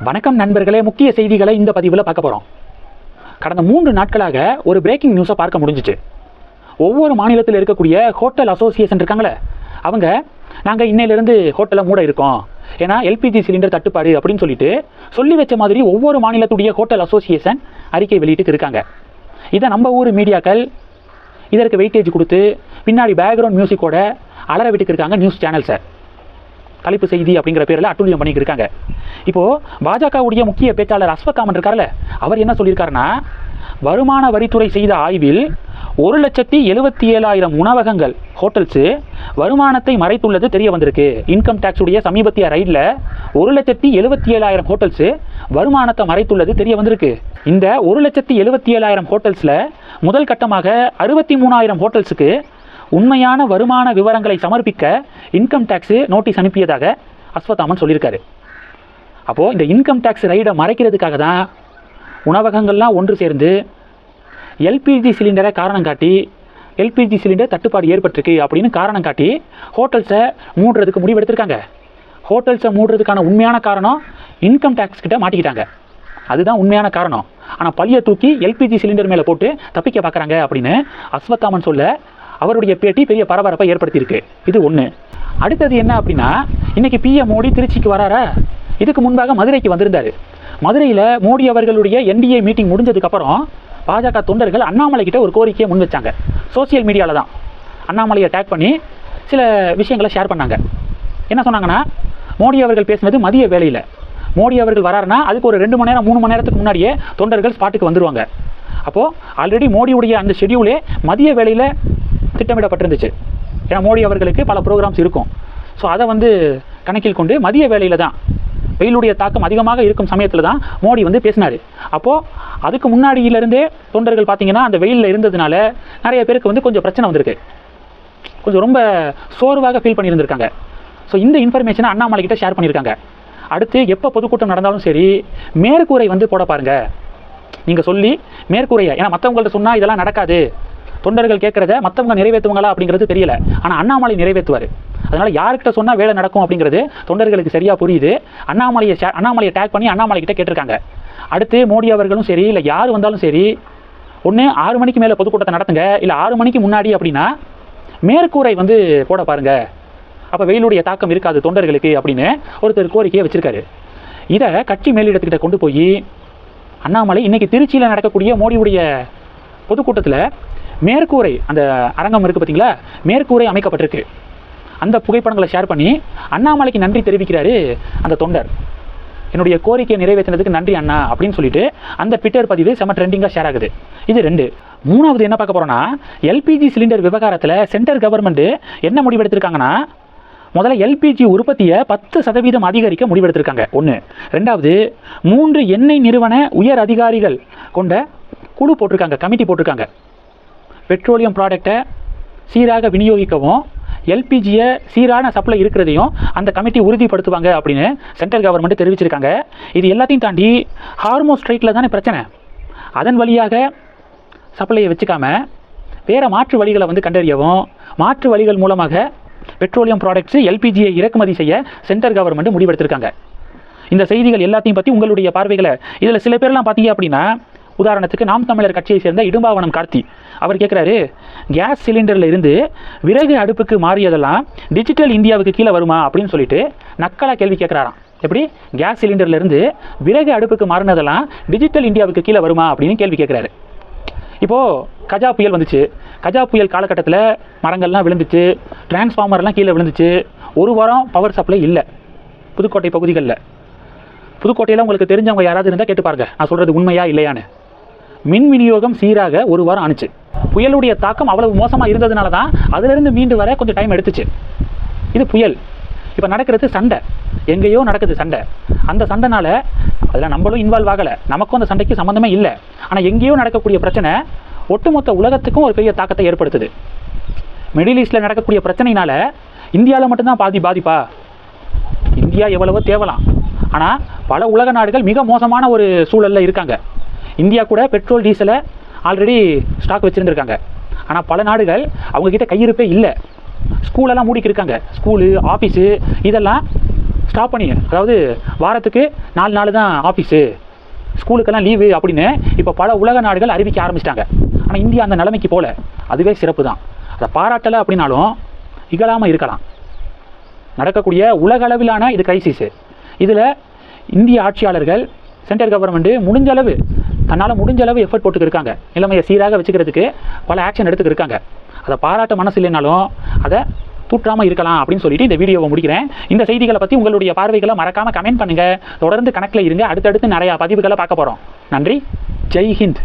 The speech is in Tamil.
வணக்கம் நண்பர்களே, முக்கிய செய்திகளை இந்த பதிவில் பார்க்க போகிறோம். கடந்த 3 நாட்களாக ஒரு பிரேக்கிங் நியூஸை பார்க்க முடிஞ்சிச்சு. ஒவ்வொரு மாநிலத்தில் இருக்கக்கூடிய ஹோட்டல் அசோசியேஷன் இருக்காங்களே, அவங்க நாங்கள் இன்னையிலேருந்து ஹோட்டலை மூட இருக்கோம், ஏன்னா எல்பிஜி சிலிண்டர் தட்டுப்பாடு அப்படின்னு சொல்லி வச்ச மாதிரி ஒவ்வொரு மாநிலத்துடைய ஹோட்டல் அசோசியேஷன் அறிக்கை வெளியிட்டு இருக்காங்க. இதை நம்ம ஊர் மீடியாக்கள் இதற்கு வெயிட்டேஜ் கொடுத்து பின்னாடி பேக்ரவுண்ட் மியூசிக்கோட அலற விட்டுக்கு இருக்காங்க நியூஸ் சேனல்ஸை. தலைப்பு செய்தி அப்படிங்கிற பேரில் அட்டூழியம் பண்ணிட்டு இருக்காங்க. இப்போது பாஜகவுடைய முக்கிய பேச்சாளர் அஸ்வத்தாமன் இருக்கார்ல, அவர் என்ன சொல்லியிருக்காருன்னா, வருமான வரித்துறை செய்த ஆய்வில் 1,77,000 உணவகங்கள் ஹோட்டல்ஸு வருமானத்தை மறைத்துள்ளது தெரிய வந்திருக்கு. இன்கம் டேக்ஸுடைய சமீபத்திய ரைடில் 1,77,000 ஹோட்டல்ஸு வருமானத்தை மறைத்துள்ளது தெரிய வந்திருக்கு. இந்த 1,77,000 ஹோட்டல்ஸில் முதல் கட்டமாக 63,000 ஹோட்டல்ஸுக்கு உண்மையான வருமான விவரங்களை சமர்ப்பிக்க இன்கம் டேக்ஸு நோட்டீஸ் அனுப்பியதாக அஸ்வத்தாமன் சொல்லியிருக்காரு. அப்போது இந்த இன்கம் டேக்ஸ் ரைடை மறைக்கிறதுக்காக தான் உணவகங்கள்லாம் ஒன்று சேர்ந்து எல்பிஜி சிலிண்டரை காரணம் காட்டி, எல்பிஜி சிலிண்டர் தட்டுப்பாடு ஏற்பட்டிருக்கு அப்படின்னு காரணம் காட்டி ஹோட்டல்ஸை மூடுறதுக்கு முடிவெடுத்திருக்காங்க. ஹோட்டல்ஸை மூடுறதுக்கான உண்மையான காரணம் இன்கம் டேக்ஸ் கிட்ட மாட்டிக்கிட்டாங்க, அதுதான் உண்மையான காரணம். ஆனால் பழியை தூக்கி எல்பிஜி சிலிண்டர் மேலே போட்டு தப்பிக்க பார்க்குறாங்க அப்படின்னு அஸ்வத்தாமன் சொல்ல அவருடைய பேட்டி பெரிய பரபரப்பை ஏற்படுத்தியிருக்கு. இது ஒன்று. அடுத்தது என்ன அப்படின்னா, இன்றைக்கி பிஎம் மோடி திருச்சிக்கு வராரா? இதுக்கு முன்பாக மதுரைக்கு வந்திருந்தார். மதுரையில் மோடி அவர்களுடைய என்டிஏ மீட்டிங் முடிஞ்சதுக்கப்புறம் பாஜக தொண்டர்கள் அண்ணாமலை கிட்ட ஒரு கோரிக்கையை முன் வச்சாங்க. சோசியல் மீடியாவில் தான் அண்ணாமலையை டேக் பண்ணி சில விஷயங்களை ஷேர் பண்ணாங்க. என்ன சொன்னாங்கன்னா, மோடி அவர்கள் பேசினது மதிய வேளையில், மோடி அவர்கள் வராருன்னா அதுக்கு ஒரு 2 மணி நேரம் 3 மணி நேரத்துக்கு முன்னாடியே தொண்டர்கள் ஸ்பாட்டுக்கு வந்துடுவாங்க. அப்போது ஆல்ரெடி மோடியுடைய அந்த ஷெடியூலே மதிய வேளையில் திட்டமிடப்பட்டிருந்துச்சு. ஏன்னா மோடி அவர்களுக்கு பல ப்ரோக்ராம்ஸ் இருக்கும். ஸோ அதை கணக்கில் கொண்டு மதிய வேளையில் தான், வெயிலுடைய தாக்கம் அதிகமாக இருக்கும் சமயத்தில் தான் மோடி பேசினார். அப்போது அதுக்கு முன்னாடியிலேருந்தே தொண்டர்கள் பார்த்திங்கன்னா அந்த வெயிலில் இருந்ததுனால நிறைய பேருக்கு கொஞ்சம் பிரச்சனை வந்திருக்கு, கொஞ்சம் ரொம்ப சோர்வாக ஃபீல் பண்ணியிருந்திருக்காங்க. ஸோ இந்த இன்ஃபர்மேஷனை அண்ணாமலை கிட்ட ஷேர் பண்ணியிருக்காங்க. அடுத்து எப்போ பொதுக்கூட்டம் நடந்தாலும் சரி மேற்கூரை போட பாருங்கள், நீங்கள் சொல்லி மேற்கூரையை, ஏன்னா மற்றவங்கள்ட்ட சொன்னால் இதெல்லாம் நடக்காது, தொண்டர்கள் கேட்குறத மற்றவங்க நிறைவேற்றுவாங்களா அப்படிங்கிறது தெரியல, ஆனால் அண்ணாமலை நிறைவேற்றுவார். அதனால் யார்கிட்ட சொன்னால் வேலை நடக்கும் அப்படிங்கிறது தொண்டர்களுக்கு சரியாக புரியுது. அண்ணாமலையை டேக் பண்ணி அண்ணாமலை கிட்ட கேட்டிருக்காங்க. அடுத்து மோடி அவர்களும் சரி, இல்லை யார் வந்தாலும் சரி, ஒன்று 6 மணிக்கு மேலே பொதுக்கூட்டத்தை நடத்துங்க, இல்லை 6 மணிக்கு முன்னாடி அப்படின்னா மேற்கூரை போட பாருங்கள், அப்போ வெயிலுடைய தாக்கம் இருக்காது தொண்டர்களுக்கு அப்படின்னு ஒருத்தர் கோரிக்கையை வச்சுருக்காரு. இதை கட்சி மேலிடத்துக்கிட்ட கொண்டு போய் அண்ணாமலை இன்றைக்கி திருச்சியில் நடக்கக்கூடிய மோடியுடைய பொதுக்கூட்டத்தில் மேற்கூரை, அந்த அரங்கம் இருக்குது பார்த்தீங்களா, மேற்கூரை அமைக்கப்பட்டிருக்கு, அந்த புகைப்படங்களை ஷேர் பண்ணி அண்ணாமலைக்கு நன்றி தெரிவிக்கிறாரு அந்த தொண்டர். என்னுடைய கோரிக்கையை நிறைவேற்றினதுக்கு நன்றி அண்ணா அப்படின்னு சொல்லிட்டு அந்த ட்விட்டர் பதிவு செம ட்ரெண்டிங்காக ஷேர் ஆகுது. இது 2. 3வது என்ன பார்க்க போகிறோன்னா, எல்பிஜி சிலிண்டர் விவகாரத்தில் சென்ட்ரல் கவர்மெண்ட்டு என்ன முடிவெடுத்திருக்காங்கன்னா, முதல்ல எல்பிஜி உற்பத்தியை 10% அதிகரிக்க முடிவெடுத்திருக்காங்க. 1. 2வது 3 எண்ணெய் நிறுவன உயர் அதிகாரிகள் கொண்ட குழு போட்டிருக்காங்க, கமிட்டி போட்டிருக்காங்க. பெட்ரோலியம் ப்ராடக்டை சீராக விநியோகிக்கவும் எல்பிஜியை சீரான சப்ளை இருக்கிறதையும் அந்த கமிட்டி உறுதிப்படுத்துவாங்க அப்படின்னு சென்ட்ரல் கவர்மெண்ட் தெரிவிச்சிருக்காங்க. இது எல்லாத்தையும் தாண்டி ஹார்மோஸ் ஸ்ட்ரைக்கில் தானே பிரச்சனை, அதன் வழியாக சப்ளையை வச்சுக்காம வேறு மாற்று வழிகளை கண்டறியவும், மாற்று வழிகள் மூலமாக பெட்ரோலியம் ப்ராடக்ட்ஸு எல்பிஜியை இறக்குமதி செய்ய சென்ட்ரல் கவர்மெண்ட் முடிவெடுத்திருக்காங்க. இந்த செய்திகள் எல்லாத்தையும் பற்றி உங்களுடைய பார்வைகளை, இதில் சில பேர்லாம் பார்த்தீங்க அப்படின்னா, உதாரணத்துக்கு நாம் தமிழர் கட்சியை சேர்ந்த இடும்பாவனம் கார்த்தி அவர் கேட்குறாரு, கேஸ் சிலிண்டரில் இருந்து விறகு அடுப்புக்கு மாறியதெல்லாம் டிஜிட்டல் இந்தியாவுக்கு கீழே வருமா அப்படின்னு சொல்லிட்டு நக்கலாக கேள்வி கேட்குறாராம். எப்படி கேஸ் சிலிண்டர்லேருந்து விறகு அடுப்புக்கு மாறினதெல்லாம் டிஜிட்டல் இந்தியாவுக்கு கீழே வருமா அப்படின்னு கேள்வி கேட்குறாரு. இப்போது கஜா புயல் வந்துச்சு, கஜா புயல் காலகட்டத்தில் மரங்கள்லாம் விழுந்துச்சு, டிரான்ஸ்ஃபார்மர்லாம் கீழே விழுந்துச்சு, 1 வாரம் பவர் சப்ளை இல்லை புதுக்கோட்டை பகுதிகளில். புதுக்கோட்டையில் உங்களுக்கு தெரிஞ்சவங்க யாராவது இருந்தால் கேட்டு பாருங்க, நான் சொல்கிறது உண்மையா இல்லையான்னு. மின் விநியோகம் சீராக 1 வாரம் ஆணுச்சு. புயலுடைய தாக்கம் அவ்வளவு மோசமாக இருந்ததுனால தான் அதிலிருந்து மீண்டு வர கொஞ்சம் டைம் எடுத்துச்சு. இது புயல். இப்போ நடக்கிறது சண்டை, எங்கேயோ நடக்குது சண்டை. அந்த சண்டைனால அதில் நம்மளும் இன்வால்வ் ஆகலை, நமக்கும் அந்த சண்டைக்கு சம்மந்தமே இல்லை. ஆனால் எங்கேயோ நடக்கக்கூடிய பிரச்சனை ஒட்டுமொத்த உலகத்துக்கும் ஒரு பெரிய தாக்கத்தை ஏற்படுத்துது. மிடில் ஈஸ்டில் நடக்கக்கூடிய பிரச்சனையினால இந்தியாவில் மட்டும்தான் பாதிப்பா? இந்தியா எவ்வளவோ தேவலாம், ஆனால் பல உலக நாடுகள் மிக மோசமான ஒரு சூழலில் இருக்காங்க. இந்தியா கூட பெட்ரோல் டீசலை ஆல்ரெடி ஸ்டாக் வச்சுருந்துருக்காங்க, ஆனால் பல நாடுகள் அவங்கக்கிட்ட கையிருப்பே இல்லை. ஸ்கூலெல்லாம் மூடிக்கிருக்காங்க, ஸ்கூலு ஆஃபீஸு இதெல்லாம் ஸ்டாப் பண்ணி, அதாவது வாரத்துக்கு 4 நாள் தான் ஆஃபீஸு, ஸ்கூலுக்கெல்லாம் லீவு அப்படின்னு இப்போ பல உலக நாடுகள் அறிவிக்க ஆரம்பிச்சிட்டாங்க. ஆனால் இந்தியா அந்த நிலைமைக்கு போல. அதுவே சிறப்பு தான். அதை பாராட்டலை அப்படின்னாலும் இகழாமல் இருக்கலாம். நடக்கக்கூடிய உலக அளவிலான இது கிரைசிஸு. இதில் இந்திய ஆட்சியாளர்கள், சென்ட்ரல் கவர்மெண்ட்டு முடிஞ்சளவு தன்னால் முடிஞ்சளவு எஃபர்ட் போட்டுக்கிருக்காங்க. நிலைமையை சீராக வச்சுக்கிறதுக்கு பல ஆக்ஷன் எடுத்துக்கிருக்காங்க. அதை பாராட்ட மனசு இல்லைனாலும் அதை தூற்றாமல் இருக்கலாம் அப்படின்னு சொல்லிட்டு இந்த வீடியோவை முடிக்கிறேன். இந்த செய்திகளை பற்றி உங்களுடைய பார்வைகளை மறக்காமல் கமெண்ட் பண்ணுங்கள். தொடர்ந்து கணக்கில் இருங்க. அடுத்தடுத்து நிறையா பதிவுகளை பார்க்க போகிறோம். நன்றி. ஜெய் ஹிந்த்.